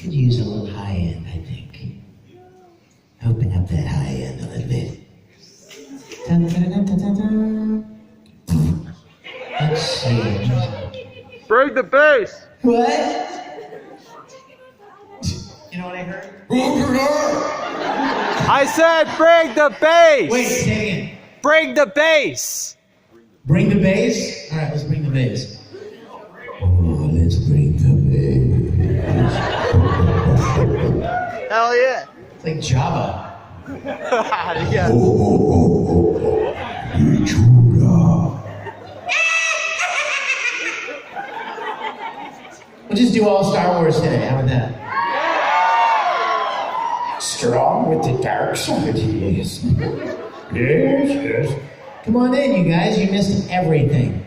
Could use a little high end, I think. Open up that high end a little bit. Dun, dun, dun, dun, dun, dun. Let's see. Bring the bass! What? You know what I heard? I said bring the bass! Wait, say it again. Bring the bass! Bring the bass? Alright, let's bring the bass. Oh, let's bring the bass. Hell yeah! It's like Java. Yeah. We'll just do all Star Wars today. How about that? Strong with the dark side, yes. Yes. Come on in, you guys. You missed everything.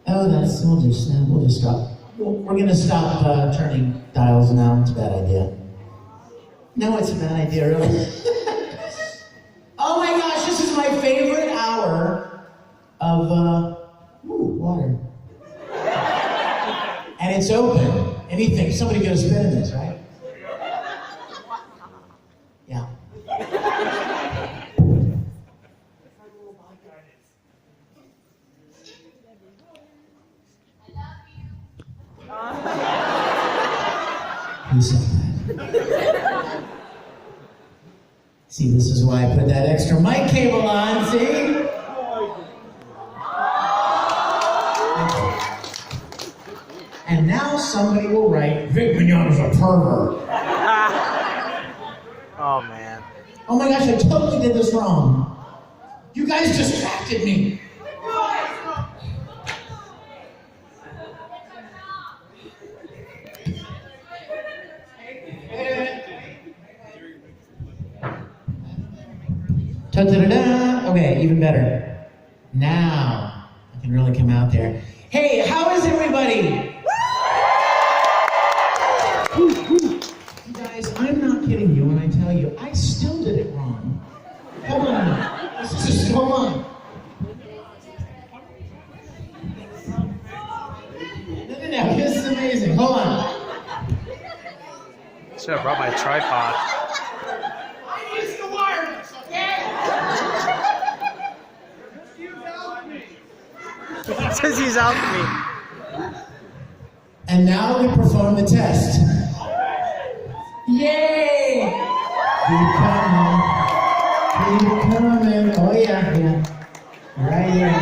Oh, we'll just stop. We're gonna stop turning dials now. It's a bad idea. No, it's a bad idea, really. Oh my gosh, this is my favorite hour of water. And it's open. Anything, somebody gonna spin in this, right? Yeah. Who said that? See, this is why I put that extra mic cable on, see? And now somebody will write, Vic Mignogna's a pervert. Oh man. Oh my gosh, I totally did this wrong. You guys distracted me. Da-da-da-da. Okay, even better. Now, I can really come out there. Hey, how is everybody? You guys, I'm not kidding you when I tell you, I still did it wrong. Hold on. Hold on. No, this is amazing. Hold on. Should have brought my tripod. Says he's out me. And now we perform the test. Yay! Keep coming. Oh yeah. Right here.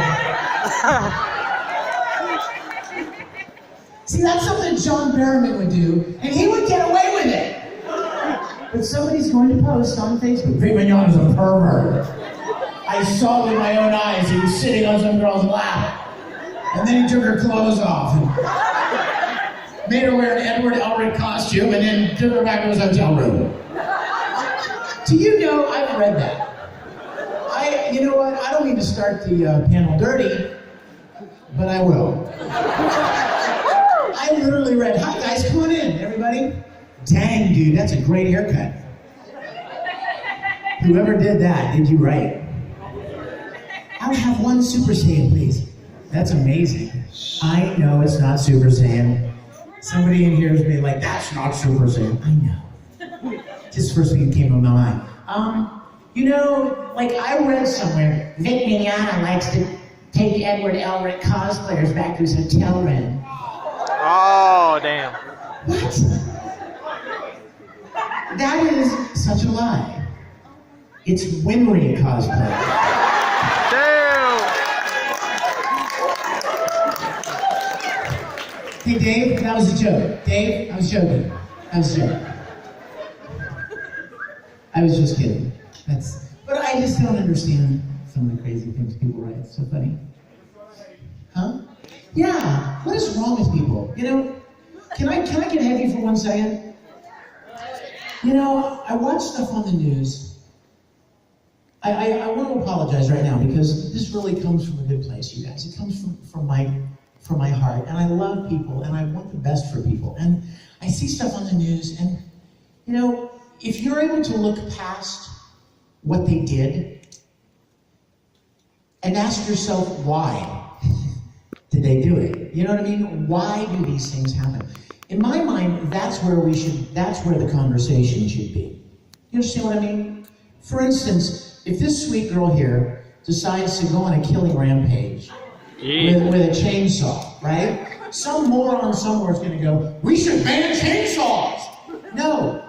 See, that's something John Barrowman would do, and he would get away with it. But somebody's going to post on Facebook, Vic Mignogna's a pervert. I saw with my own eyes he was sitting on some girl's lap. And then he took her clothes off and made her wear an Edward Elric costume and then took her back to his hotel room. Do you know, I've read that. You know what, I don't mean to start the panel dirty, but I will. I literally read, hi guys, come on in, everybody. Dang, dude, that's a great haircut. Whoever did that, did you right? I would have one Super Saiyan, please. That's amazing. I know it's not Super Saiyan. Somebody in here is being like, that's not Super Saiyan. I know. Just the first thing that came to my mind. You know, like I read somewhere, Vic Mignogna likes to take Edward Elric cosplayers back to his hotel room. Oh, damn. What? That is such a lie. It's Winry cosplay. Damn! Hey Dave, that was a joke. Dave, I was joking. That was a joke. I was just kidding. But I just don't understand some of the crazy things people write. It's so funny. Huh? Yeah. What is wrong with people? You know, can I get heavy for 1 second? You know, I watch stuff on the news. I want to apologize right now because this really comes from a good place, you guys. It comes from my heart, and I love people, and I want the best for people. And I see stuff on the news, and you know, if you're able to look past what they did and ask yourself why, Did they do it? You know what I mean? Why do these things happen? In my mind, that's where the conversation should be. You understand what I mean? For instance, if this sweet girl here decides to go on a killing rampage with a chainsaw, right? Some moron somewhere is going to go, we should ban chainsaws! No.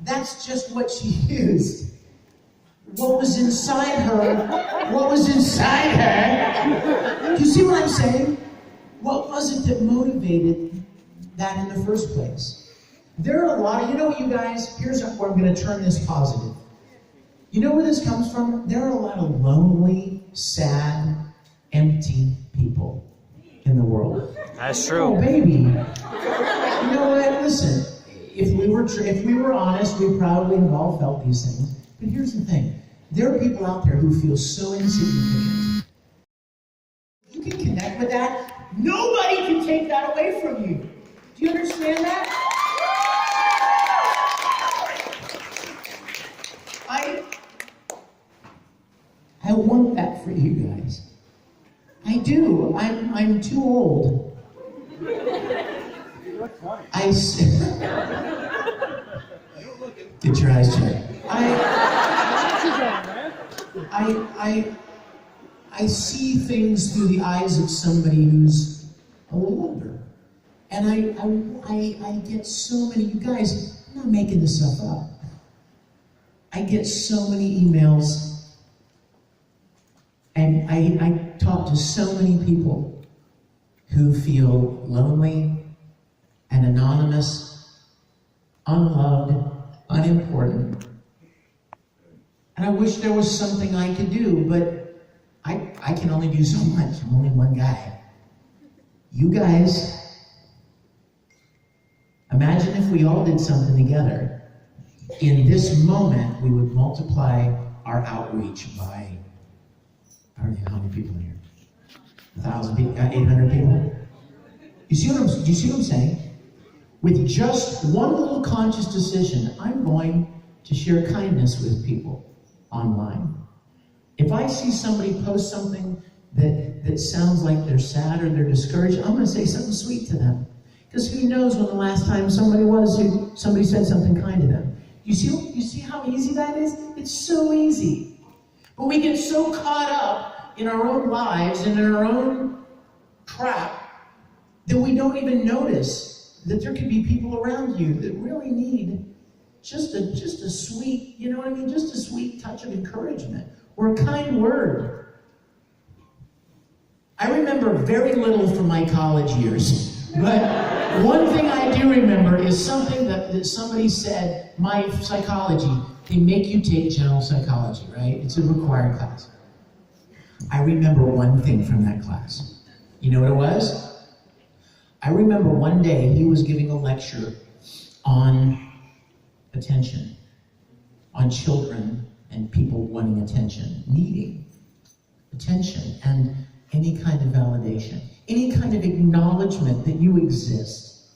That's just what she used. What was inside her? Do you see what I'm saying? What was it that motivated that in the first place? There are a lot of, you know, you guys, here's where I'm going to turn this positive. You know where this comes from? There are a lot of lonely, sad, empty people in the world. That's true. Oh, baby. You know what? Listen, if we were honest, we probably have all felt these things. But here's the thing. There are people out there who feel so insignificant. You can connect with that. Nobody can take that away from you. Do you understand that? I want that for you guys. I do. I'm too old. Get your eyes checked. I see things through the eyes of somebody who's a little older. And I get so many, you guys, I'm not making this stuff up. I get so many emails, and I talk to so many people who feel lonely and anonymous, unloved, unimportant. And I wish there was something I could do, but I can only do so much. I'm only one guy. You guys, imagine if we all did something together. In this moment, we would multiply our outreach by, I don't know how many people in here? 1,000 people, 800 people? Do you see what I'm saying? With just one little conscious decision, I'm going to share kindness with people online. If I see somebody post something that sounds like they're sad or they're discouraged, I'm going to say something sweet to them. Because who knows when the last time somebody said something kind to them. You see how easy that is? It's so easy. But we get so caught up in our own lives and in our own crap that we don't even notice that there could be people around you that really need just a sweet, you know what I mean? Just a sweet touch of encouragement or a kind word. I remember very little from my college years, but one thing I do remember is something that somebody said, my psychology, they make you take general psychology, right? It's a required class. I remember one thing from that class. You know what it was? I remember one day he was giving a lecture on attention, on children and people wanting attention, needing attention and any kind of validation, any kind of acknowledgement that you exist.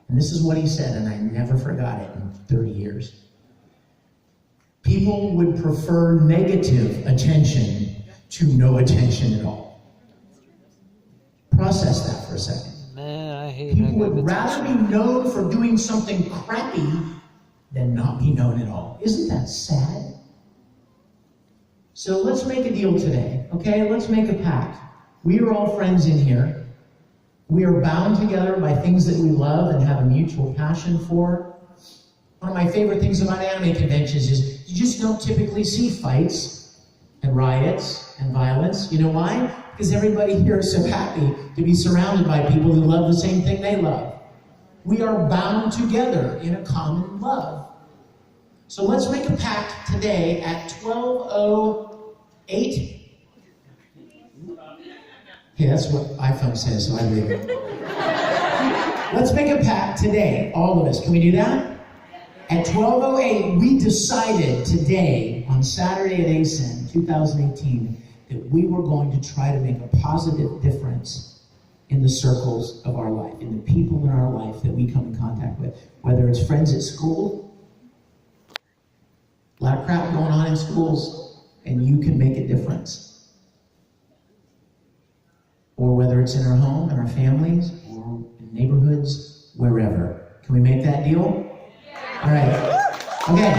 And this is what he said, and I never forgot it in 30 years. People would prefer negative attention to no attention at all. Process that for a second. Man, I hate People would rather be known for doing something crappy than not be known at all. Isn't that sad? So let's make a deal today, okay? Let's make a pact. We are all friends in here. We are bound together by things that we love and have a mutual passion for. One of my favorite things about anime conventions is you just don't typically see fights and riots and violence. You know why? Because everybody here is so happy to be surrounded by people who love the same thing they love. We are bound together in a common love. So let's make a pact today at 12:08. Okay, that's what iPhone says, so I believe it. Let's make a pact today, all of us. Can we do that? At 12:08, we decided today, on Saturday at ACen 2018, that we were going to try to make a positive difference in the circles of our life, in the people in our life that we come in contact with. Whether it's friends at school, a lot of crap going on in schools, and you can make a difference. it's in our home, in our families, or in neighborhoods, wherever. Can we make that deal? All right. Okay.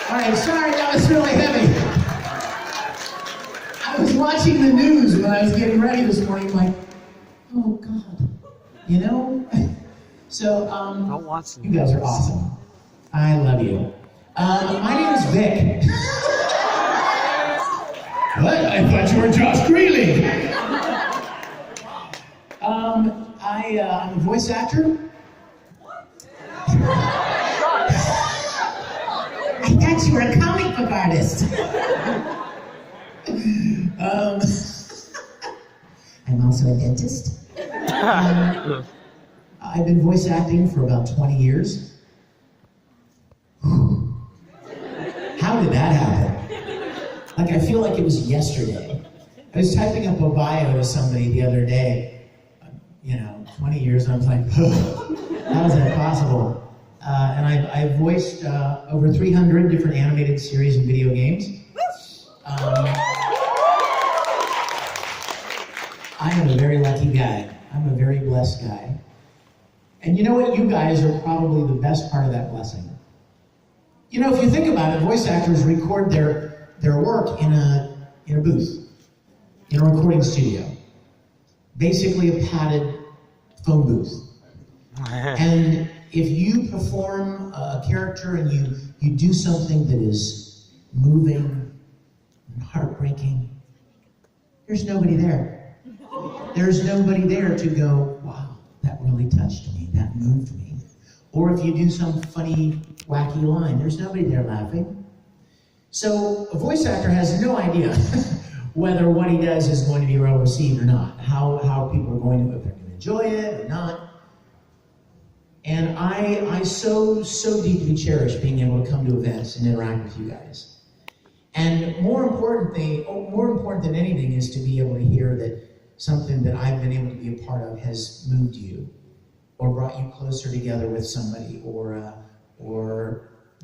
All right, sorry, that was really heavy. I was watching the news when I was getting ready this morning, like, oh God, you know? So, Don't watch you guys are awesome. I love you. My name is Vic. What? I thought you were Josh Greeley. I'm a voice actor. I thought you were a comic book artist. I'm also a dentist. I've been voice acting for about 20 years. How did that happen? Like, I feel like it was yesterday. I was typing up a bio to somebody the other day, 20 years, and I was like, how is that possible? And I've voiced over 300 different animated series and video games. I am a very lucky guy. I'm a very blessed guy. And you know what? You guys are probably the best part of that blessing. You know, if you think about it, voice actors record their work in a booth, in a recording studio. Basically a padded phone booth. And if you perform a character and you do something that is moving and heartbreaking, there's nobody there. There's nobody there to go, wow, that really touched me, that moved me. Or if you do some funny, wacky line, there's nobody there laughing. So a voice actor has no idea whether what he does is going to be well received or not, how people are going to, if they're going to enjoy it or not. And I so deeply cherish being able to come to events and interact with you guys. And more important than anything is to be able to hear that something that I've been able to be a part of has moved you, or brought you closer together with somebody, or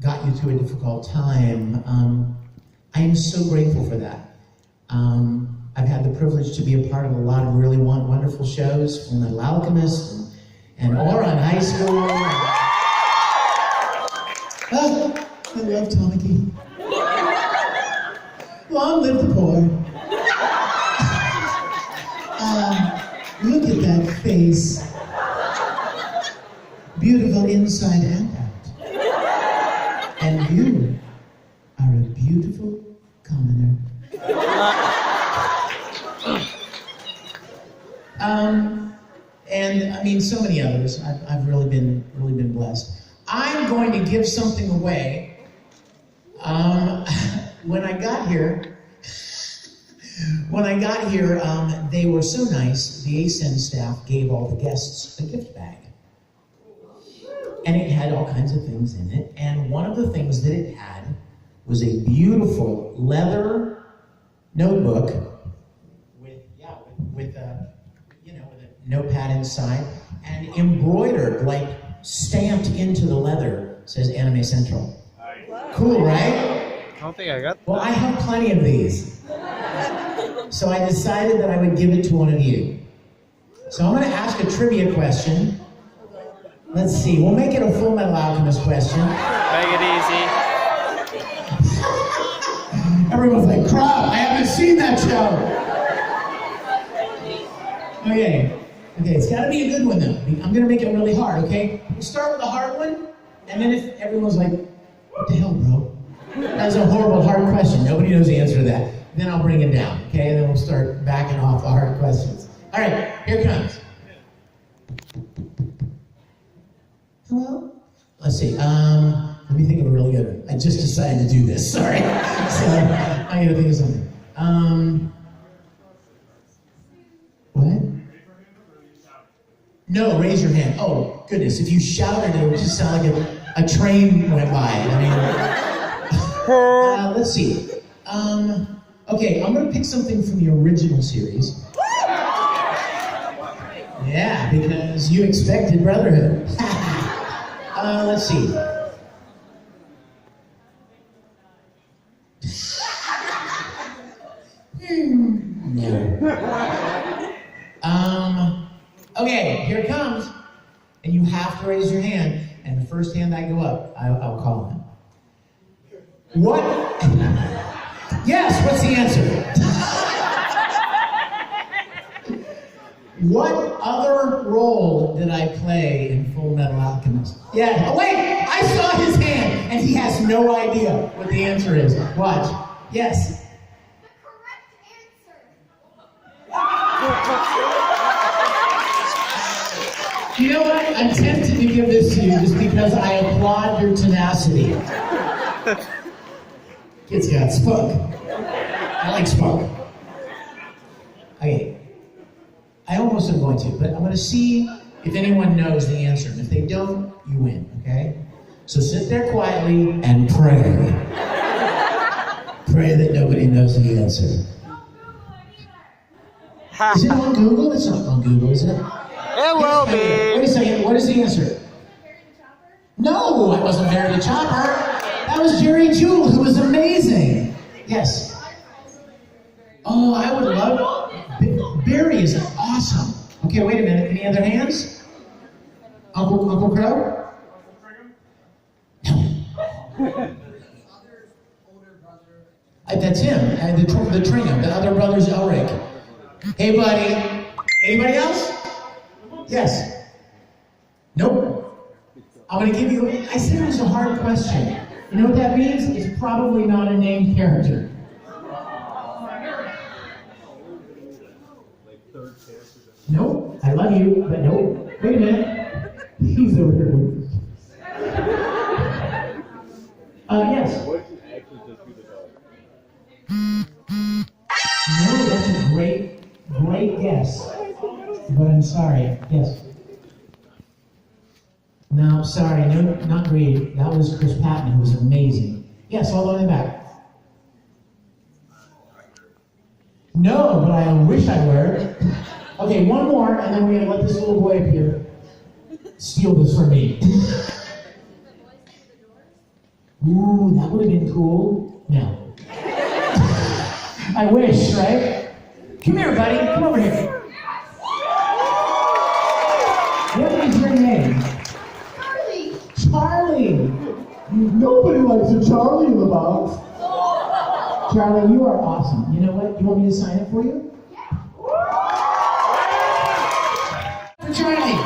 got you through a difficult time. I am so grateful for that. I've had the privilege to be a part of a lot of really wonderful shows, from The Alchemist and Oran High School. Oh, I love Tamaki. Long live the poor. Look at that face. Beautiful inside and out. And you are a beautiful commoner. And I mean, so many others. I've really been blessed. I'm going to give something away. When I got here, they were so nice. The ACen staff gave all the guests a gift bag. And it had all kinds of things in it. And one of the things that it had was a beautiful leather notebook with a notepad inside, and embroidered, like stamped into the leather, says Anime Central. Cool, right? I don't think I got that. Well, I have plenty of these. So I decided that I would give it to one of you. So I'm going to ask a trivia question. Let's see, we'll make it a Full Metal Alchemist question. Make it easy. Everyone's like, crap, I haven't seen that show. Okay, it's got to be a good one though. I'm going to make it really hard, okay? We'll start with a hard one, and then if everyone's like, what the hell, bro? That's a horrible hard question. Nobody knows the answer to that. Then I'll bring it down, okay? And then we'll start backing off the hard questions. All right, here it comes. Hello? Let's see, let me think of a really good one. I just decided to do this, sorry. So, I gotta think of something. What? No, raise your hand. Oh, goodness, if you shouted, it would just sound like a train went by. I mean, let's see. Okay, I'm gonna pick something from the original series. Yeah, because you expected Brotherhood. Let's see. No. Okay, here it comes. And you have to raise your hand. And the first hand I go up, I'll call him. What? Yes, what's the answer? What other role did I play in Full Metal Alchemist? Yeah, oh wait, I saw his hand, and he has no idea what the answer is. Watch. Yes. The correct answer. You know what? I'm tempted to give this to you just because I applaud your tenacity. Kid's got spunk. I like spunk. Okay. I almost am going to, but I'm going to see if anyone knows the answer. And if they don't, you win, okay? So sit there quietly and pray. Pray that nobody knows the answer. Is it on Google? It's not on Google, is it? It will be. Wait a second, what is the answer? No, I wasn't Barry the Chopper. That was Jerry Jewell, who was amazing. Yes. Oh, I would love... Barry is awesome. Okay, wait a minute. Any other hands? Uncle Crow? No. That's him. The Tringham. The other brother's Elric. Hey, buddy. Anybody else? Yes. Nope. I'm going to give you... I said it was a hard question. You know what that means? It's probably not a named character. Nope. I love you, but nope. Wait a minute. He's over here. Yes. No, that's a great guess. But I'm sorry. Yes. No, sorry. No, not great. That was Chris Patton, who was amazing. Yes, all the way back. No, but I wish I were. Okay, one more, and then we're going to let this little boy up here steal this from me. Ooh, that would have been cool. No. I wish, right? Come here, buddy. Come over here. What is your name? Charlie. Charlie. Nobody likes a Charlie in the box. Charlie, you are awesome. You know what? You want me to sign it for you? For Charlie.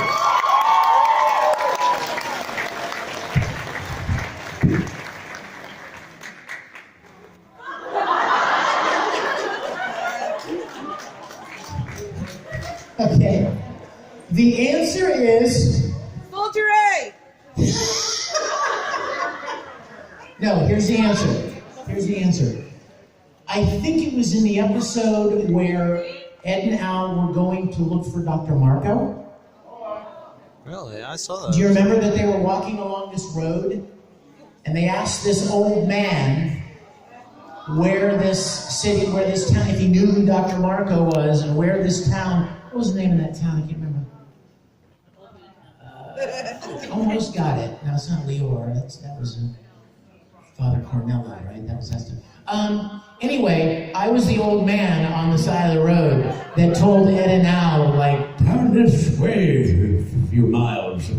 Okay. The answer is... Soldier A. No, here's the answer. Here's the answer. I think it was in the episode where Ed and Al were going to look for Dr. Marco. Really? I saw that. Do you remember that they were walking along this road and they asked this old man where this city, where this town, if he knew who Dr. Marco was and where this town, what was the name of that town? I can't remember. Almost got it. No, it's not Leora. That was Father Cornella, right? That was Esther. Anyway, I was the old man on the side of the road that told Ed and Al, like, down this way a few miles,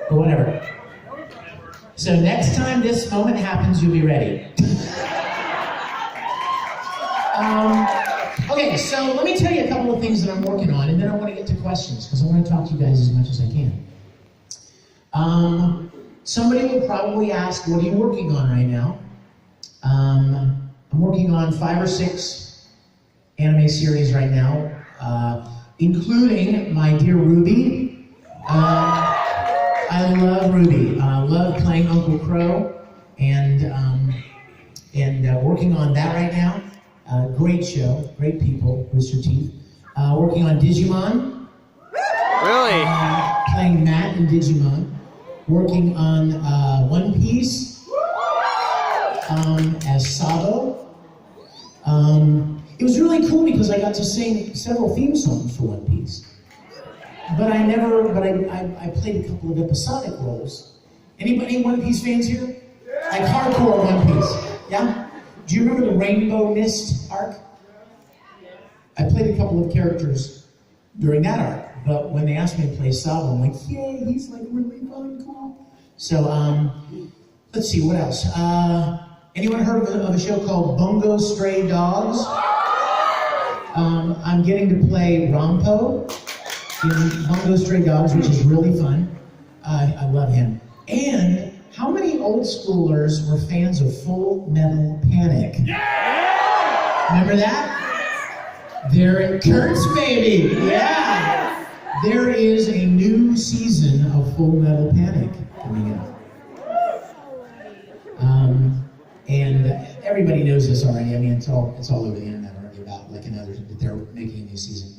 or whatever. So next time this moment happens, you'll be ready. Okay, so let me tell you a couple of things that I'm working on, and then I want to get to questions, because I want to talk to you guys as much as I can. Somebody will probably ask, what are you working on right now? I'm working on 5 or 6 anime series right now, including my dear Ruby. I love Ruby. I love playing Uncle Crow, and working on that right now. Great show, great people, Rooster Teeth. Working on Digimon. Really? Playing Matt in Digimon. Working on One Piece as Sabo. It was really cool because I got to sing several theme songs for One Piece. But I played a couple of episodic roles. Anybody One Piece fans here? Like hardcore One Piece, yeah? Do you remember the Rainbow Mist arc? I played a couple of characters during that arc. But when they asked me to play Sabo, I'm like, yay, he's like really fun, cool. So, let's see, what else? Anyone heard of a show called Bungo Stray Dogs? I'm getting to play Rompo in Bungo Stray Dogs, which is really fun. I love him. And how many old schoolers were fans of Full Metal Panic? Yeah! Remember that? They're in Kurt's baby. Yeah! There is a new season of Full Metal Panic coming out. And everybody knows this already. I mean, it's all over the internet already about like that they're making a new season.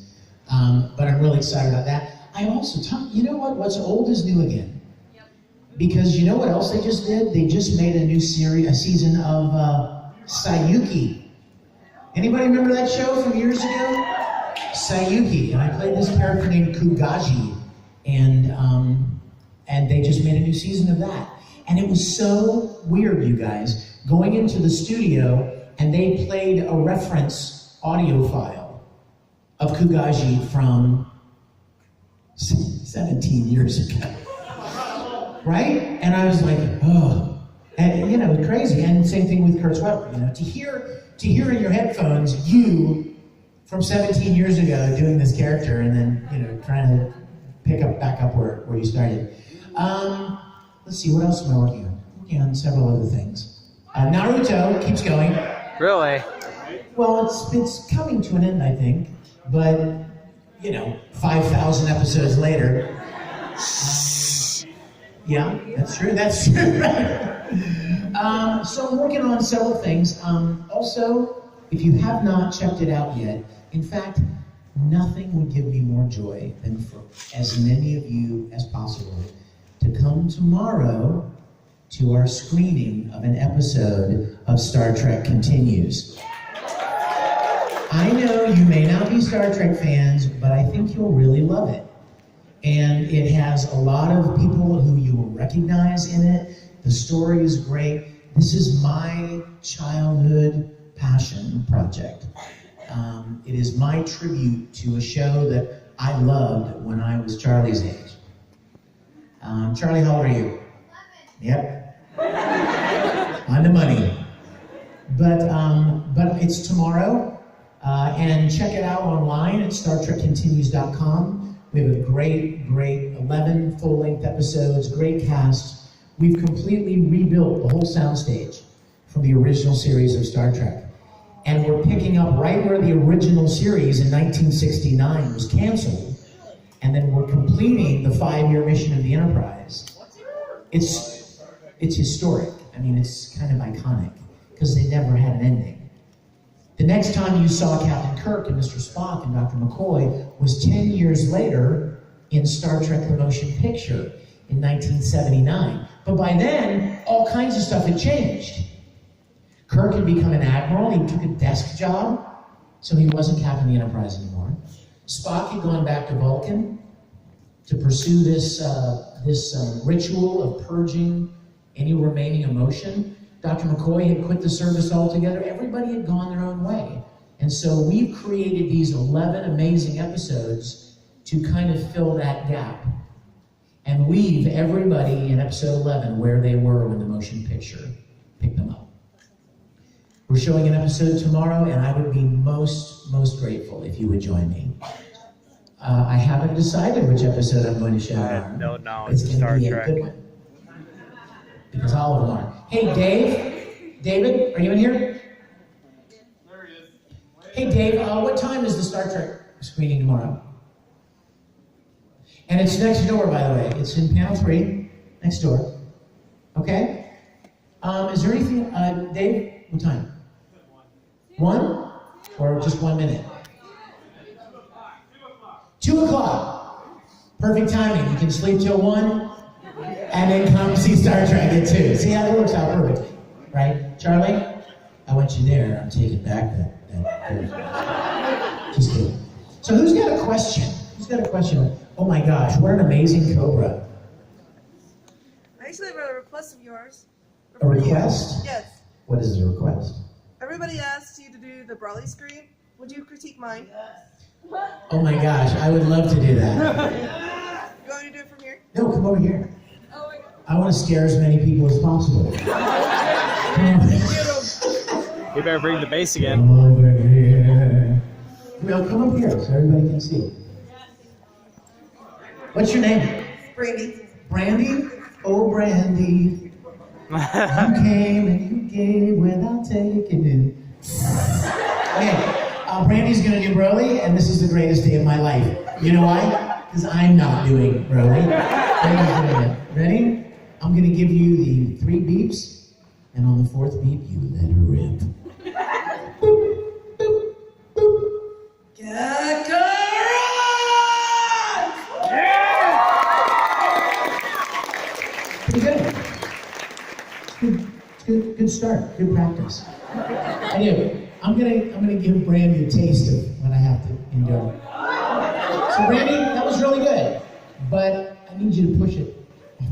But I'm really excited about that. I also, you know what? What's old is new again. Yep. Because you know what else they just did? They just made a new season of Sayuki. Anybody remember that show from years ago? Sayuki, and I played this character named Kugaji, and they just made a new season of that. And it was so weird, you guys, going into the studio, and they played a reference audio file of Kugaji from 17 years ago, right? And I was like, oh, and you know, crazy. And same thing with Kurt Weber, you know, to hear in your headphones you from 17 years ago doing this character, and then you know trying to back up where you started. Let's see, what else am I working on? I'm working on several other things. Naruto keeps going. Really? Well, it's coming to an end, I think. But, you know, 5,000 episodes later. Yeah, that's true. So I'm working on several things. Also, if you have not checked it out yet, in fact, nothing would give me more joy than for as many of you as possible to come tomorrow to our screening of an episode of Star Trek Continues. I know you may not be Star Trek fans, but I think you'll really love it. And it has a lot of people who you will recognize in it. The story is great. This is my childhood passion project. It is my tribute to a show that I loved when I was Charlie's age. Charlie, how old are you? 11. Yep. On the money. But it's tomorrow, and check it out online at StarTrekContinues.com. We have a great 11 full-length episodes, great cast. We've completely rebuilt the whole soundstage from the original series of Star Trek. And we're picking up right where the original series in 1969 was canceled. And then we're completing the 5-year mission of the Enterprise. It's historic. I mean, it's kind of iconic because they never had an ending. The next time you saw Captain Kirk and Mr. Spock and Dr. McCoy was 10 years later in Star Trek The Motion Picture in 1979. But by then, all kinds of stuff had changed. Kirk had become an admiral. He took a desk job, so he wasn't Captain of the Enterprise anymore. Spock had gone back to Vulcan to pursue this ritual of purging any remaining emotion. Dr. McCoy had quit the service altogether. Everybody had gone their own way. And so we've created these 11 amazing episodes to kind of fill that gap and leave everybody in episode 11 where they were when the motion picture picked them up. We're showing an episode tomorrow, and I would be most grateful if you would join me. I haven't decided which episode I'm going to show. No, it's it's going to Star be Trek. a good one. Because all of them are. Hey, David, are you in here? There he is. Hey, Dave, what time is the Star Trek screening tomorrow? And it's next door, by the way. It's in panel 3, next door. Okay? Is there anything, Dave, what time? 1? Or just 1 minute? 2 o'clock. Perfect timing. You can sleep till 1 and then come see Star Trek at 2. See how that works out perfectly, right? Charlie, I want you there. I'm taking back that. Just kidding. So who's got a question? Who's got a question? Oh my gosh, what an amazing Cobra. I actually have a request of yours. A request? Yes. What is the request? Everybody asked you to do the Brawley screen. Would you critique mine? Oh my gosh, I would love to do that. You want me to do it from here? No, come over here. Oh my god. I want to scare as many people as possible. Come over. You better bring the bass again. Over here. Well, come up here so everybody can see. What's your name? Brandy. Brandy? Oh, Brandy. You came and you gave without taking it. Okay, Brandy's gonna do Broly, and this is the greatest day of my life. You know why? Because I'm not doing Broly. Brandy's doing it. Ready? I'm gonna give you the 3 beeps, and on the 4th beep, you let her rip. Boop, boop, boop. Pretty good. Good start. Good practice. Anyway, I'm gonna give Brandy a taste of what I have to endure. So Brandy, that was really good, but I need you to push it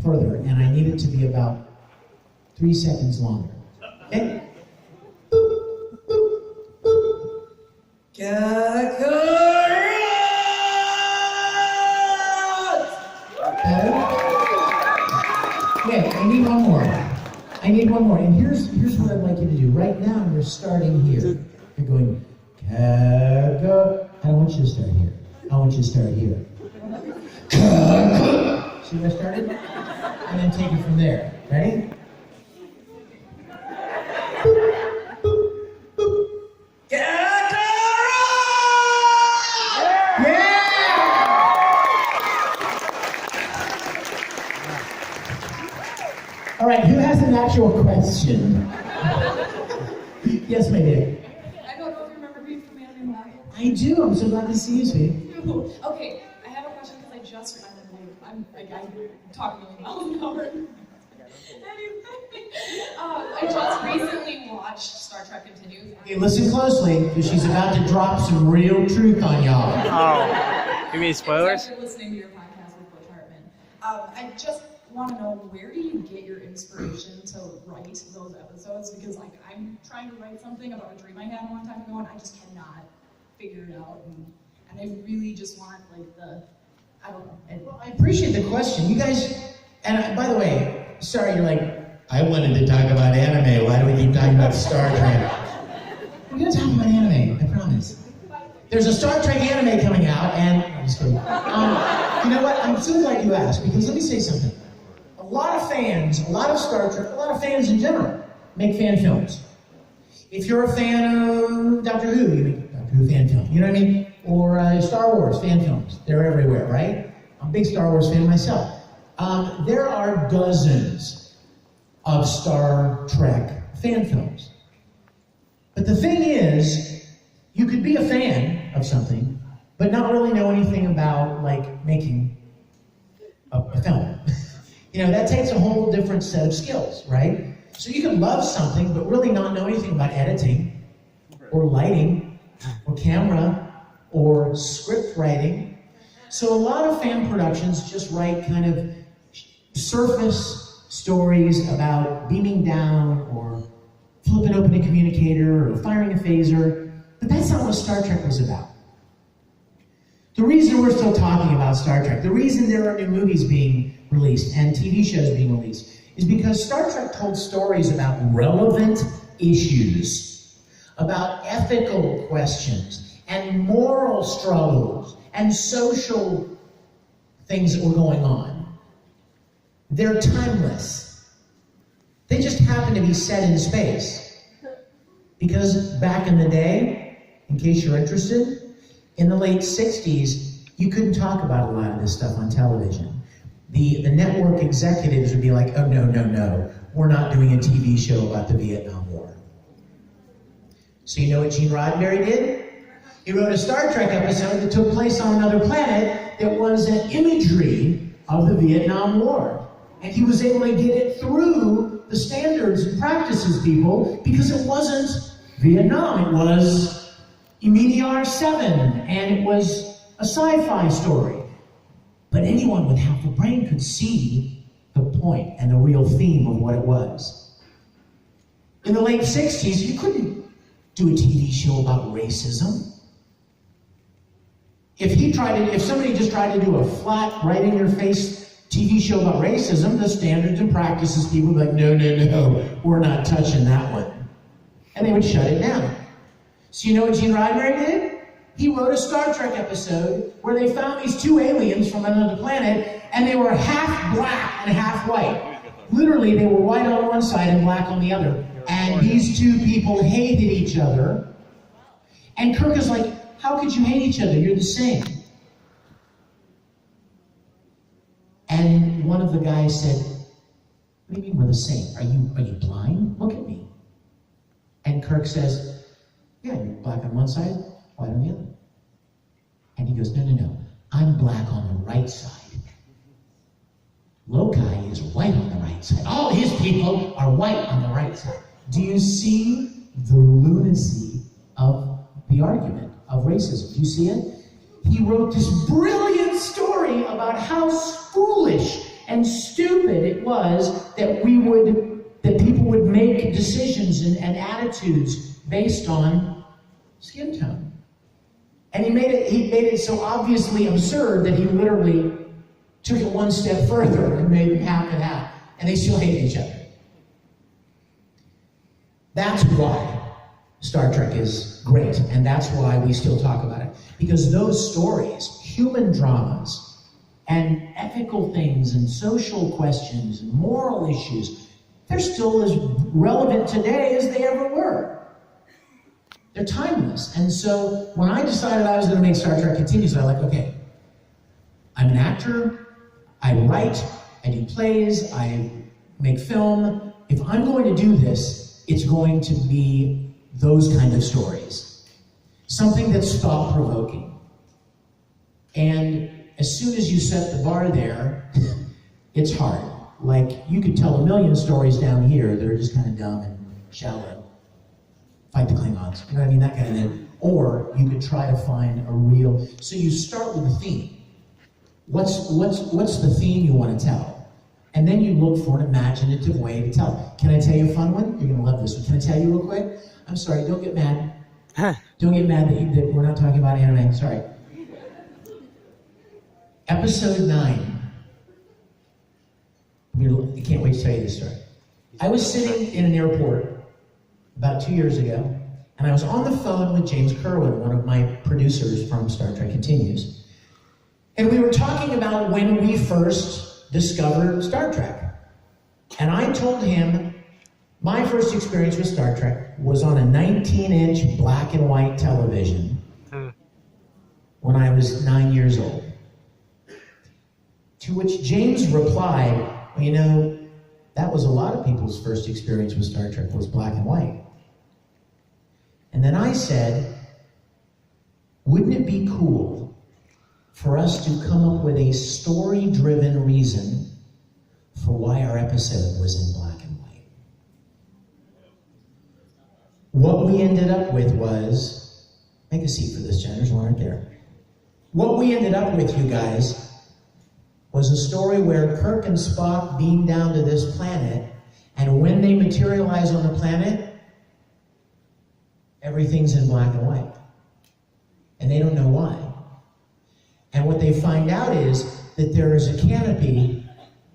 further, and I need it to be about 3 seconds longer. Okay? Boop, boop, boop. Better? Okay, I need one more. And here's what I'd like you to do. Right now, you're starting here. You're going, Kaga. I don't want you to start here. I want you to start here. Kaga. See where I started? And then take it from there. Ready? Boop, boop, boop. Yeah! All right, who has an actual question? Yes, my dear. I don't know if you remember me from Anime Live. I do. I'm so glad to see you, sweetie. Okay, I have a question because I just I'm talking really well now. I just recently watched Star Trek Continues. Okay, listen closely, because she's about to drop some real truth on y'all. Oh, you mean spoilers? After listening to your podcast with Coach Hartman, I just want to know, where do you get your inspiration to write those episodes? Because I'm trying to write something about a dream I had a long time ago, and I just cannot figure it out. And I really just want I don't know. I appreciate the question. You guys, by the way, sorry, you're like, I wanted to talk about anime. Why do we keep talking about Star Trek? We're going to talk about anime, I promise. There's a Star Trek anime coming out, and I'm just kidding. You know what? I'm so glad you asked, because let me say something. A lot of fans, a lot of Star Trek, a lot of fans in general, make fan films. If you're a fan of Doctor Who, you make a Doctor Who fan film. You know what I mean? Or Star Wars fan films. They're everywhere, right? I'm a big Star Wars fan myself. There are dozens of Star Trek fan films. But the thing is, you could be a fan of something, but not really know anything about, making a film. That takes a whole different set of skills, right? So you can love something, but really not know anything about editing, or lighting, or camera, or script writing. So a lot of fan productions just write kind of surface stories about beaming down, or flipping open a communicator, or firing a phaser, but that's not what Star Trek was about. The reason we're still talking about Star Trek, the reason there are new movies being released and TV shows being released, is because Star Trek told stories about relevant issues, about ethical questions, and moral struggles, and social things that were going on. They're timeless. They just happen to be set in space. Because back in the day, in case you're interested, in the late 60s, you couldn't talk about a lot of this stuff on television. The network executives would be like, oh, no, we're not doing a TV show about the Vietnam War. So you know what Gene Roddenberry did? He wrote a Star Trek episode that took place on another planet that was an imagery of the Vietnam War. And he was able to get it through the standards and practices people, because it wasn't Vietnam, it was Eminiar 7, and it was a sci-fi story. But anyone with half a brain could see the point and the real theme of what it was. In the late 60s, you couldn't do a TV show about racism. if somebody just tried to do a flat, right in your face TV show about racism, the standards and practices people would be like, no, we're not touching that one. And they would shut it down. So you know what Gene Roddenberry did? He wrote a Star Trek episode where they found these two aliens from another planet, and they were half black and half white. Literally, they were white on one side and black on the other. And these two people hated each other. And Kirk is like, how could you hate each other? You're the same. And one of the guys said, what do you mean we're the same? Are you blind? Look at me. And Kirk says, yeah, you're black on one side, white on the other. And he goes, no. I'm black on the right side. Loki is white on the right side. All his people are white on the right side. Do you see the lunacy of the argument of racism? Do you see it? He wrote this brilliant story about how foolish and stupid it was that people would make decisions and attitudes based on skin tone. And he made it so obviously absurd that he literally took it one step further and made them half and half. And they still hate each other. That's why Star Trek is great, and that's why we still talk about it. Because those stories, human dramas, and ethical things, and social questions, and moral issues, they're still as relevant today as they ever were. They're timeless. And so when I decided I was going to make Star Trek Continues, I was like, okay, I'm an actor, I write, I do plays, I make film. If I'm going to do this, it's going to be those kind of stories. Something that's thought-provoking. And as soon as you set the bar there, it's hard. Like, you could tell a million stories down here that are just kind of dumb and shallow. Fight the Klingons, you know what I mean? That kind of thing. Or you could try to find a real... So you start with a theme. What's the theme you want to tell? And then you look for an imaginative way to tell it. Can I tell you a fun one? You're going to love this one. Can I tell you real quick? I'm sorry, don't get mad. Don't get mad that we're not talking about anime. Sorry. Episode 9. I can't wait to tell you this story. I was sitting in an airport about 2 years ago, and I was on the phone with James Kerwin, one of my producers from Star Trek Continues. And we were talking about when we first discovered Star Trek. And I told him my first experience with Star Trek was on a 19-inch black and white television when I was 9 years old. To which James replied, well, you know, that was a lot of people's first experience with Star Trek was black and white. And then I said, wouldn't it be cool for us to come up with a story-driven reason for why our episode was in black and white? What we ended up with was, make a seat for this, Jen, there's one right there. What we ended up with, you guys, was a story where Kirk and Spock beam down to this planet, and when they materialize on the planet, everything's in black and white. And they don't know why. And what they find out is that there is a canopy,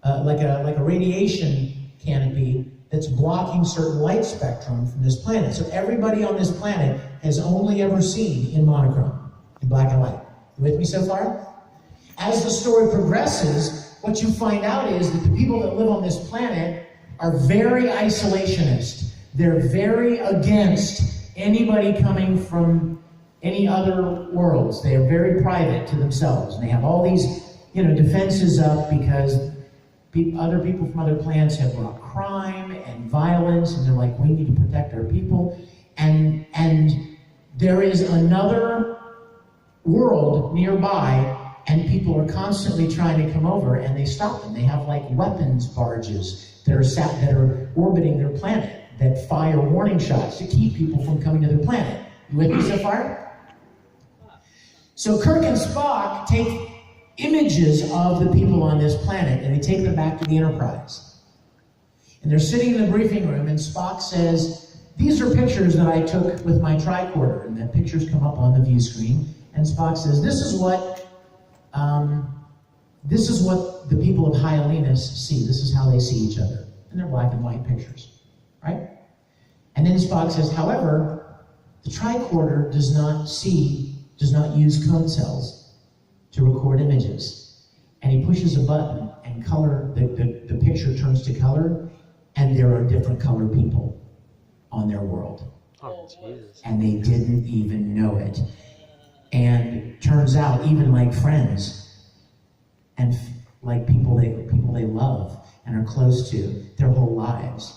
like a radiation canopy, that's blocking certain light spectrum from this planet. So everybody on this planet has only ever seen in monochrome, in black and white. You with me so far? As the story progresses, what you find out is that the people that live on this planet are very isolationist. They're very against anybody coming from any other worlds. They are very private to themselves. And they have all these, defenses up because other people from other planets have brought crime and violence, and they're like, we need to protect our people. And there is another world nearby, and people are constantly trying to come over, and they stop them. They have like weapons barges that are orbiting their planet that fire warning shots to keep people from coming to their planet. You with me so far? So Kirk and Spock take images of the people on this planet, and they take them back to the Enterprise. And they're sitting in the briefing room, and Spock says, these are pictures that I took with my tricorder, and the pictures come up on the view screen. And Spock says, this is what the people of Hyalinus see. This is how they see each other. And they're black and white pictures, right? And then Spock says, however, the tricorder does not use cone cells to record images. And he pushes a button and the picture turns to color, and there are different color people on their world. Oh, Jesus. And they didn't even know it. And turns out, even like friends and like people they love and are close to their whole lives,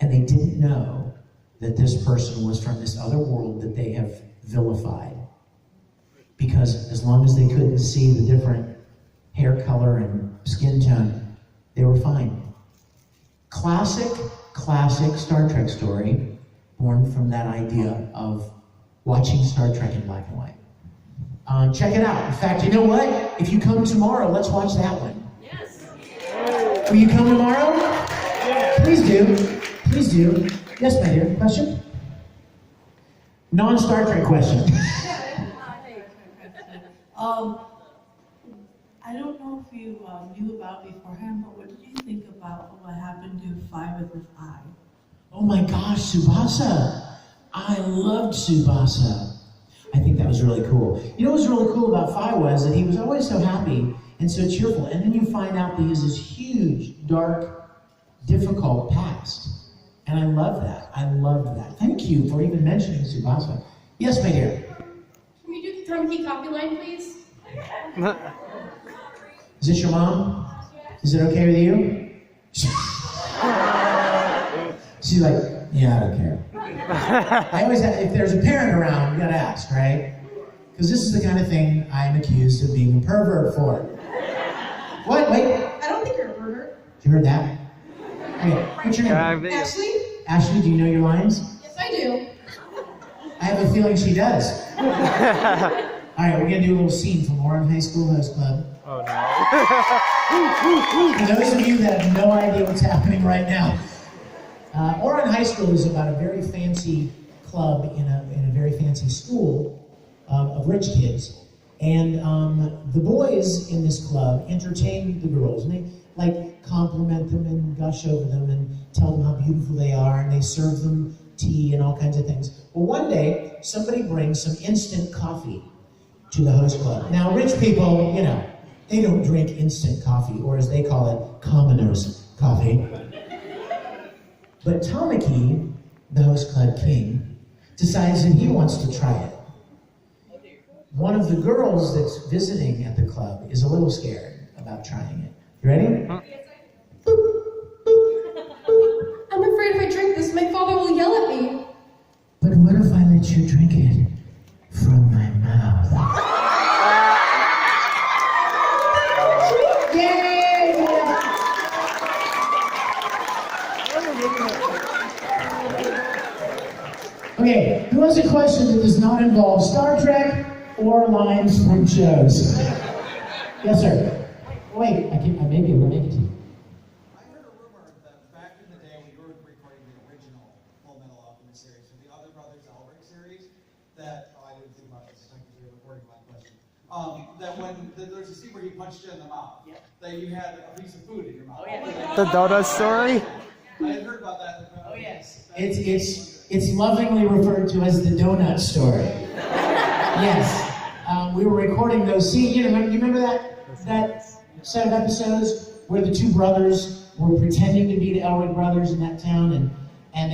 and they didn't know that this person was from this other world that they have vilified. Because as long as they couldn't see the different hair color and skin tone, they were fine. Classic Star Trek story, born from that idea of watching Star Trek in black and white. Check it out. In fact, you know what? If you come tomorrow, let's watch that one. Yes. Will you come tomorrow? Please do. Please do. Yes, my dear. Question? Non-Star Trek question. I don't know if you knew about beforehand, but what did you think about what happened to Five with his eye? Oh my gosh, Tsubasa. I loved Tsubasa. I think that was really cool. You know what was really cool about Fi was that he was always so happy and so cheerful. And then you find out that he has this huge, dark, difficult past. And I love that. I loved that. Thank you for even mentioning Tsubasa. Yes, my dear. Can we do the drum key copy line, please? Is this your mom? Is it okay with you? She's like, yeah, I don't care. I always have, if there's a parent around, you gotta ask, right? Because this is the kind of thing I'm accused of being a pervert for. What? Wait. I don't think you're a pervert. You heard that? Okay, what's your name? Ashley? Ashley, do you know your lines? Yes, I do. I have a feeling she does. All right, we're gonna do a little scene from Warren High School Host Club. Oh For those of you that have no idea what's happening right now, Oran High School is about a very fancy club in a very fancy school of rich kids. And the boys in this club entertain the girls, and they like compliment them and gush over them and tell them how beautiful they are, and they serve them tea and all kinds of things. Well, one day, somebody brings some instant coffee to the host club. Now, rich people, you know, they don't drink instant coffee, or as they call it, commoners coffee. But Tamaki, the host club king, decides that he wants to try it. One of the girls that's visiting at the club is a little scared about trying it. You ready? I'm afraid if I drink this, my father will yell at me. But what if I let you drink it from my mouth? Yay! Okay, who has a question that does not involve Star Trek or lines from shows? Yes, sir. Wait, I may be able to make it to you. I heard a rumor that back in the day when you were recording the original Full Metal Alchemist series and the other Brothers Elric series, that I didn't think about this technically recording my question. That when there's a scene where he punched you in the mouth, that you had a piece of food in your mouth. Oh, yeah. The donut story? I had heard about that. Oh yes. It's lovingly referred to as the donut story. Yes. We were recording those scenes. You remember that set of episodes where the two brothers were pretending to be the Elric brothers in that town, and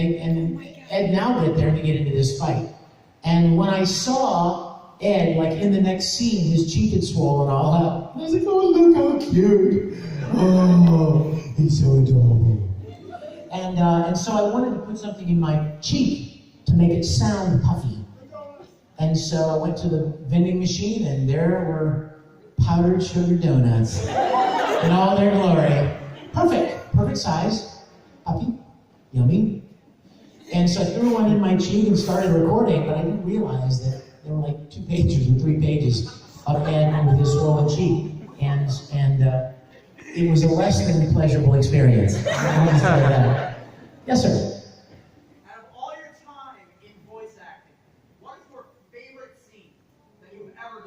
Ed now get there to get into this fight. And when I saw Ed, like in the next scene, his cheek had swollen all up. I was like, oh, look how cute. Oh, he's so adorable. And so I wanted to put something in my cheek to make it sound puffy. And so I went to the vending machine, and there were powdered sugar donuts in all their glory. Perfect size, puffy, yummy. And so I threw one in my cheek and started recording, but I didn't realize that there were like 2 pages or 3 pages of Ed with his swollen cheek. And it was a less than pleasurable experience. I want to say that. Yes, sir. Out of all your time in voice acting, what is your favorite scene that you've ever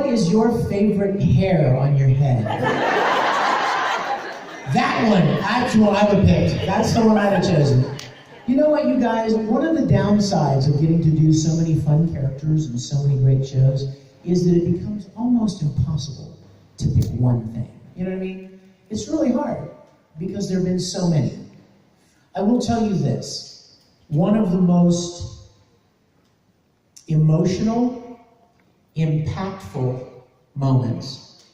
is your favorite hair on your head? That one, actual, I would pick. That's the one I'd have chosen. You know what, you guys? One of the downsides of getting to do so many fun characters and so many great shows is that it becomes almost impossible to pick one thing. You know what I mean? It's really hard because there have been so many. I will tell you this. One of the most emotional, impactful moments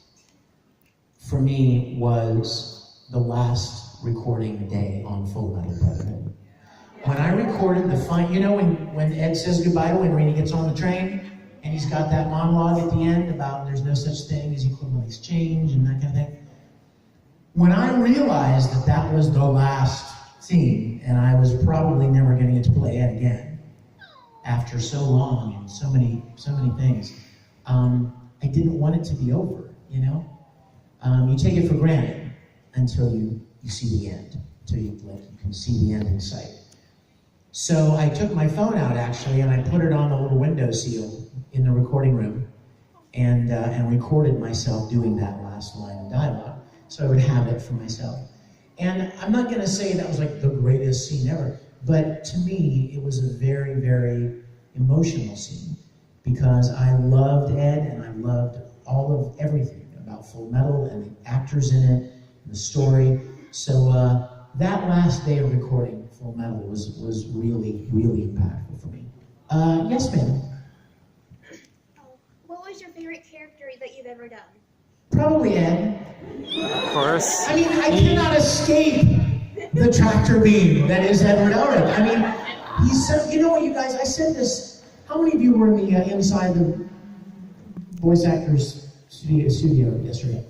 for me was the last recording day on Full Metal Brotherhood. When I recorded the you know when Ed says goodbye to when Rainey gets on the train, and he's got that monologue at the end about there's no such thing as equal exchange and that kind of thing. When I realized that that was the last scene, and I was probably never going to get to play Ed again, after so long and so many things, I didn't want it to be over, you know? You take it for granted until you see the end, until you can see the end in sight. So I took my phone out actually, and I put it on the little window seal in the recording room, and recorded myself doing that last line of dialogue, so I would have it for myself. And I'm not going to say that was like the greatest scene ever, but to me, it was a very, very emotional scene because I loved Ed and I loved all of everything about Full Metal and the actors in it and the story. So that last day of recording Full Metal was really, really impactful for me. Yes, ma'am. What was your favorite character that you've ever done? Probably Ed. Of course. I mean, I cannot escape the tractor beam that is Edward Elric. I mean, he's so, you know what, you guys, I said this, how many of you were in the inside the voice actors studio yesterday?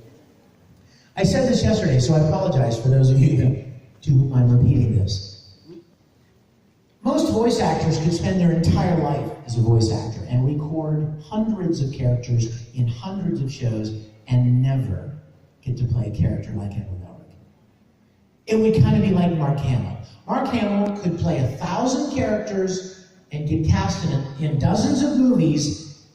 I said this yesterday, so I apologize for those of you to whom I'm repeating this. Most voice actors could spend their entire life as a voice actor and record hundreds of characters in hundreds of shows and never get to play a character like Edward Elric. It would kind of be like Mark Hamill. Mark Hamill could play 1,000 characters and get cast in dozens of movies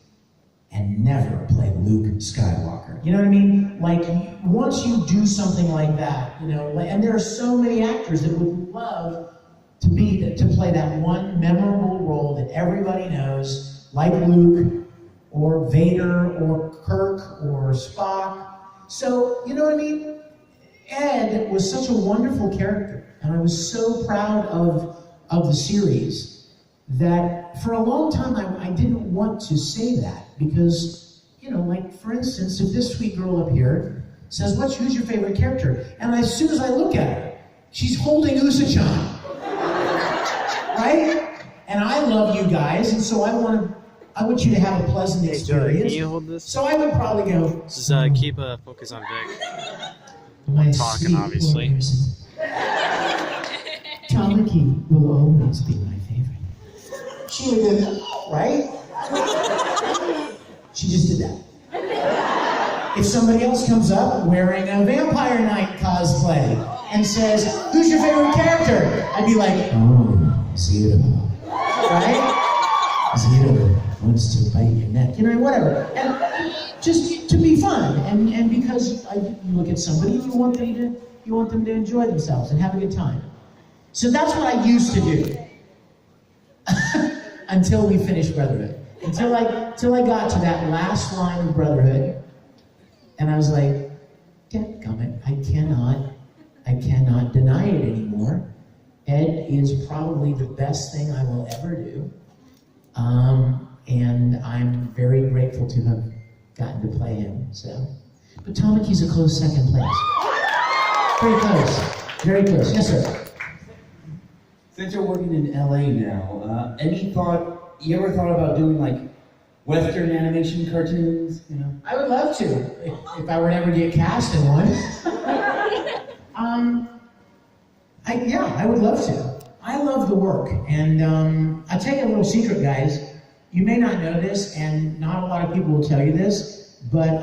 and never play Luke Skywalker. You know what I mean? Like, once you do something like that, you know, and there are so many actors that would love to play that one memorable role that everybody knows, like Luke, or Vader, or Kirk, or Spock. So, you know what I mean? Ed was such a wonderful character, and I was so proud of the series that for a long time I didn't want to say that because, you know, like for instance, if this sweet girl up here says, who's your favorite character? And as soon as I look at her, she's holding ACen, right? And I love you guys, and so I want you to have a pleasant experience. Can you hold this? So I would probably go. Just keep a focus on Vic. My Talking, sweet obviously. warriors. Tamaki will always be my favorite. She did that, right? She just did that. If somebody else comes up wearing a Vampire Knight cosplay and says, "Who's your favorite character?" I'd be like, "Oh, Zero." Right? Zero wants to bite your neck. You know, whatever. And just to be fun, and because you look at somebody, you want them to enjoy themselves and have a good time. So that's what I used to do until we finished Brotherhood. Until I got to that last line of Brotherhood, and I was like, dadgummit, I cannot deny it anymore. Ed is probably the best thing I will ever do, and I'm very grateful to have gotten to play him. So, but Tamaki's a close second place. Very close, very close. Yes, sir. Since you're working in LA now, you ever thought about doing like Western animation cartoons, you know? I would love to, if I were to ever get cast in one. I would love to. I love the work, and I'll tell you a little secret, guys. You may not know this, and not a lot of people will tell you this, but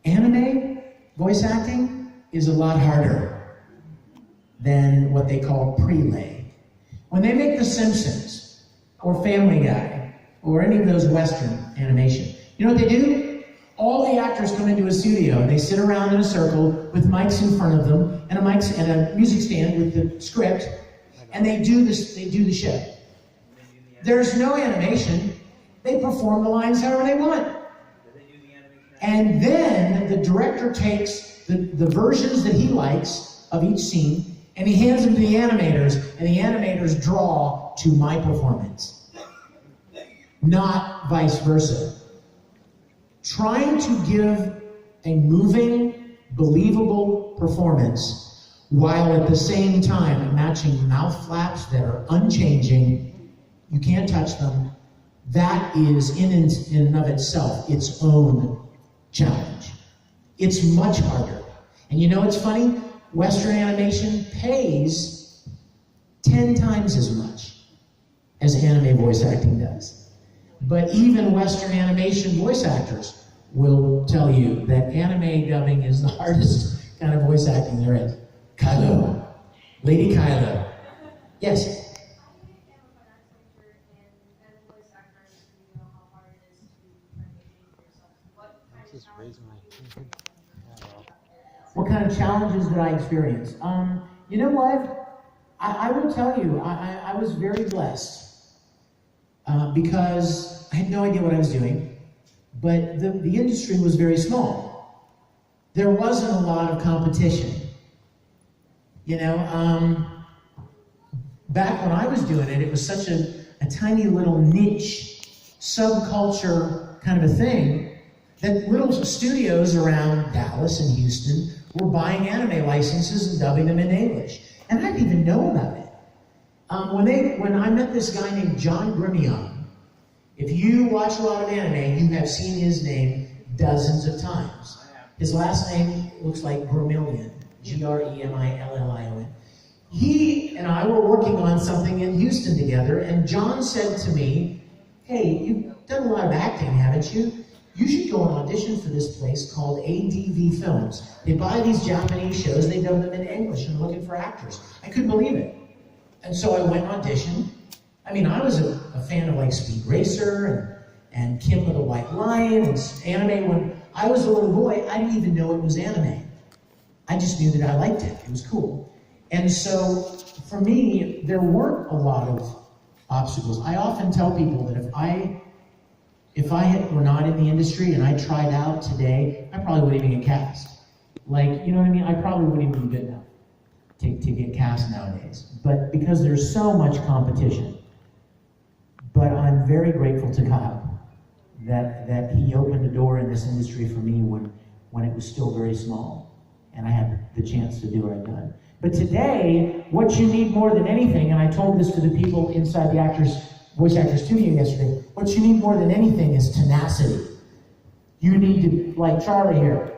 anime voice acting is a lot harder than what they call prelay. When they make The Simpsons, or Family Guy, or any of those Western animation, You know what they do? All the actors come into a studio and they sit around in a circle with mics in front of them and a music stand with the script, and they do this. They do the show. There's no animation. They perform the lines however they want. And then the director takes the versions that he likes of each scene and he hands them to the animators, and the animators draw to my performance. Not vice versa. Trying to give a moving, believable performance while at the same time matching mouth flaps that are unchanging, you can't touch them, that is in and of itself its own challenge. It's much harder. And you know what's funny? Western animation pays 10 times as much as anime voice acting does. But even Western animation voice actors will tell you that anime dubbing is the hardest kind of voice acting there is. Kylo. Lady Kylo. Yes? Just raising my What kind of challenges did I experience? You know what? I will tell you, I was very blessed because I had no idea what I was doing, but the industry was very small. There wasn't a lot of competition. You know, back when I was doing it, it was such a tiny little niche subculture kind of a thing that little studios around Dallas and Houston were buying anime licenses and dubbing them in English. And I didn't even know about it. When I met this guy named John Grimion, if you watch a lot of anime, you have seen his name dozens of times. His last name looks like Grimillion, Gremillion. He and I were working on something in Houston together, and John said to me, "Hey, you've done a lot of acting, haven't you? You should go and audition for this place called ADV Films. They buy these Japanese shows, they dub them in English and looking for actors." I couldn't believe it. And so I went and auditioned. I mean, I was a fan of like Speed Racer and Kim of the White Lion and anime. When I was a little boy, I didn't even know it was anime. I just knew that I liked it. It was cool. And so for me, there weren't a lot of obstacles. I often tell people that if I were not in the industry and I tried out today, I probably wouldn't even get cast. Like, you know what I mean? I probably wouldn't even be good enough to get cast nowadays. But because there's so much competition. But I'm very grateful to Kyle that he opened a door in this industry for me when it was still very small. And I had the chance to do what I've done. But today, what you need more than anything, and I told this to the people inside the voice actor studio yesterday, what you need more than anything is tenacity. You need to, like Charlie here,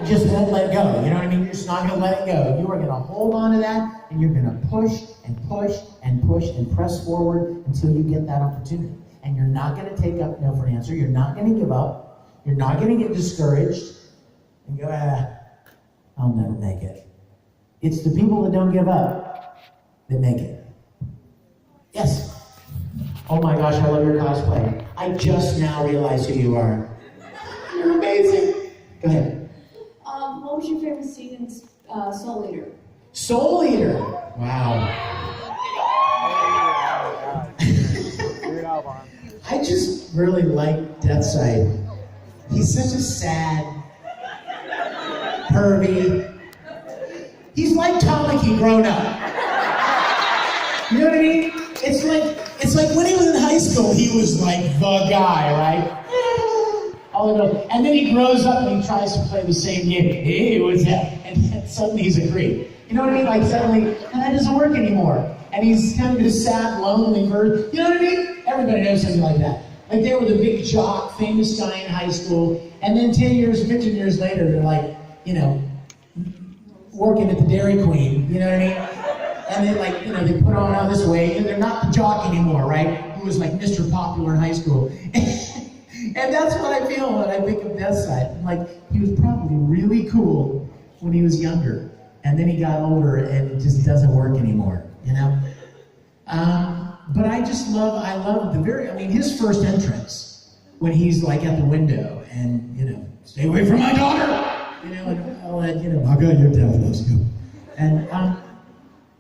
just won't let go. You know what I mean? You're just not going to let it go. You are going to hold on to that, and you're going to push and push and push and press forward until you get that opportunity. And you're not going to take up no for an answer. You're not going to give up. You're not going to get discouraged and go, I'll never make it. It's the people that don't give up that make it. Yes? Oh my gosh, I love your cosplay. I just now realized who you are. You're amazing. Go ahead. What was your favorite scene in Soul Eater? Soul Eater. Wow. I just really like Deathside. He's such a sad, pervy. He's like Tamaki grown up. You know what I mean? It's like when he was in high school, he was like the guy, right? And then he grows up and he tries to play the same game. Hey, what's that? And suddenly he's a creep. You know what I mean? Like suddenly, and that doesn't work anymore. And he's kind of this sad, lonely bird. You know what I mean? Everybody knows something like that. Like they were the big jock, famous guy in high school, and then 10 years, 15 years later, they're like, you know, working at the Dairy Queen, you know what I mean? And they like, you know, they put on this way, and they're not the jock anymore, right? Who was like Mr. Popular in high school. And that's what I feel when I think of Deathside. I'm like, he was probably really cool when he was younger, and then he got older and it just doesn't work anymore, you know? But I love his first entrance when he's like at the window and, you know, stay away from my daughter, you know, and all that, you know, my God, your dad loves you. And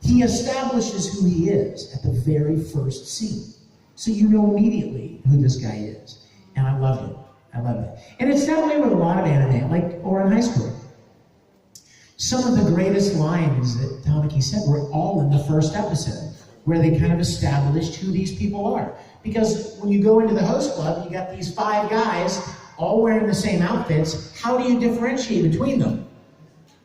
he establishes who he is at the very first scene. So you know immediately who this guy is. And I love it. I love it. And it's that way with a lot of anime, like, or in high school. Some of the greatest lines that Tamaki said were all in the first episode, where they kind of established who these people are. Because when you go into the host club, you got these 5 guys all wearing the same outfits. How do you differentiate between them?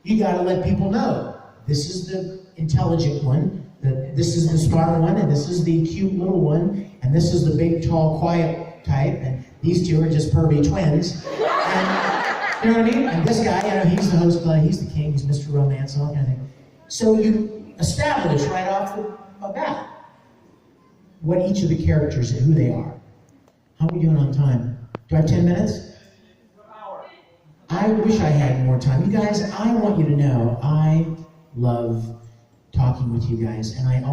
You got to let people know. This is the intelligent one, this is the smart one, and this is the cute little one, and this is the big, tall, quiet type, and these 2 are just pervy twins. And, you know what I mean? And this guy, you know, he's the host club, he's the king, he's Mr. Romance, all that kind of thing. So you establish right off the bat what each of the characters and who they are. How are we doing on time? Do I have 10 minutes? I wish I had more time. You guys, I want you to know I love talking with you guys, and I always